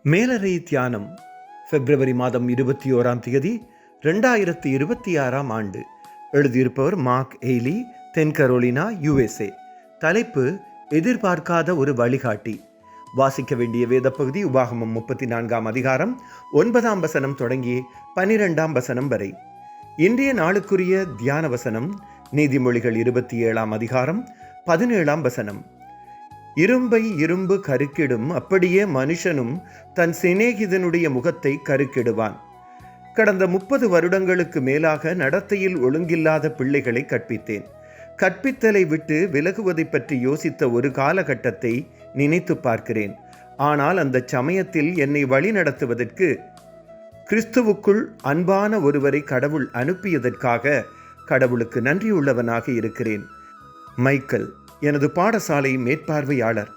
மேலறை தியானம் பிப்ரவரி மாதம் 21 2026 ஆண்டு. எழுதியிருப்பவர் மார்க் எய்லி, தென் கரோலினா, USA. தலைப்பு: எதிர்பார்க்காத ஒரு வழிகாட்டி. வாசிக்க வேண்டிய வேத பகுதி உபாகமம் 34 அதிகாரம் 9 வசனம் தொடங்கி 12 வரை. இன்றைய நாளுக்குரிய தியான வசனம் நீதிமொழிகள் 27 அதிகாரம் 17 வசனம். இரும்பை இரும்பு கருக்கிடும், அப்படியே மனுஷனும் தன் சிநேகிதனுடைய முகத்தை கருக்கிடுவான். கடந்த 30 வருடங்களுக்கு மேலாக நடத்தையில் ஒழுங்கில்லாத பிள்ளைகளை கற்பித்தேன். கற்பித்தலை விட்டு விலகுவதை பற்றி யோசித்த ஒரு காலகட்டத்தை நினைத்து பார்க்கிறேன். ஆனால் அந்த சமயத்தில் என்னை வழி நடத்துவதற்கு கிறிஸ்துவுக்குள் அன்பான ஒருவரை கடவுள் அனுப்பியதற்காக கடவுளுக்கு நன்றியுள்ளவனாக இருக்கிறேன். மைக்கேல் எனது பாடசாலை மேற்பார்வையாளர்.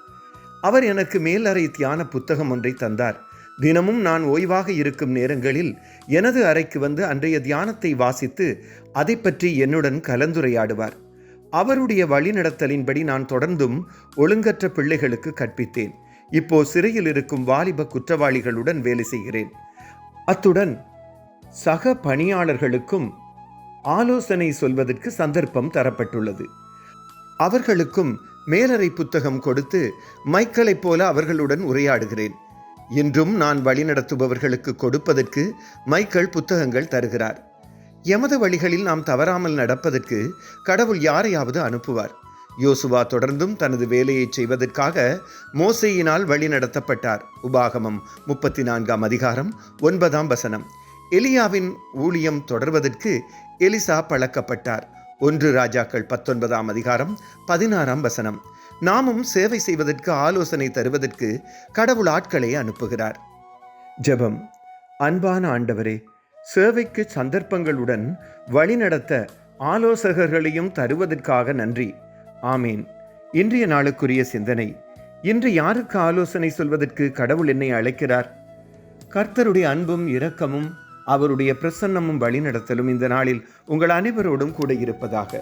அவர் எனக்கு மேலறை தியான புத்தகம் ஒன்றை தந்தார். தினமும் நான் ஓய்வாக இருக்கும் நேரங்களில் எனது அறைக்கு வந்து அன்றைய தியானத்தை வாசித்து அதை பற்றி என்னுடன் கலந்துரையாடுவார். அவருடைய வழிநடத்தலின்படி நான் தொடர்ந்தும் ஒழுங்கற்ற பிள்ளைகளுக்கு கற்பித்தேன். இப்போ சிறையில் இருக்கும் வாலிப குற்றவாளிகளுடன் வேலை செய்கிறேன். அத்துடன் சக பணியாளர்களுக்கும் ஆலோசனை சொல்வதற்கு சந்தர்ப்பம் தரப்பட்டுள்ளது. அவர்களுக்கும் மேலறை புத்தகம் கொடுத்து மைக்கேலைப் போல அவர்களுடன் உரையாடுகிறேன். இன்றும் நான் வழிநடத்துபவர்களுக்கு கொடுப்பதற்கு மைக்கேல் புத்தகங்கள் தருகிறார். எமது வழிகளில் நாம் தவறாமல் நடப்பதற்கு கடவுள் யாரையாவது அனுப்புவார். யோசுவா தொடர்ந்தும் தனது வேலையை செய்வதற்காக மோசேயினால் வழிநடத்தப்பட்டார். உபாகமம் 34 அதிகாரம் 9 வசனம். எலியாவின் ஊழியம் தொடர்வதற்கு எலிசா பழக்கப்பட்டார். 1 ராஜாக்கள் 19 அதிகாரம் 16 வசனம். நாமும் சேவை செய்வதற்கு ஆலோசனை தருவதற்கு கடவுள் ஆட்களை அனுப்புகிறார். ஜெபம். அன்பான ஆண்டவரே, சேவைக்கு சந்தர்ப்பங்களுடன் வழிநடத்த ஆலோசகர்களையும் தருவதற்காக நன்றி. ஆமீன். இன்றைய நாளுக்குரிய சிந்தனை: இன்று யாருக்கு ஆலோசனை சொல்வதற்கு கடவுள் என்னை அழைக்கிறார்? கர்த்தருடைய அன்பும் இரக்கமும் அவருடைய பிரசன்னமும் வழிநடத்தலும் இந்த நாளில் உங்கள் அனைவரோடும் கூட இருப்பதாக.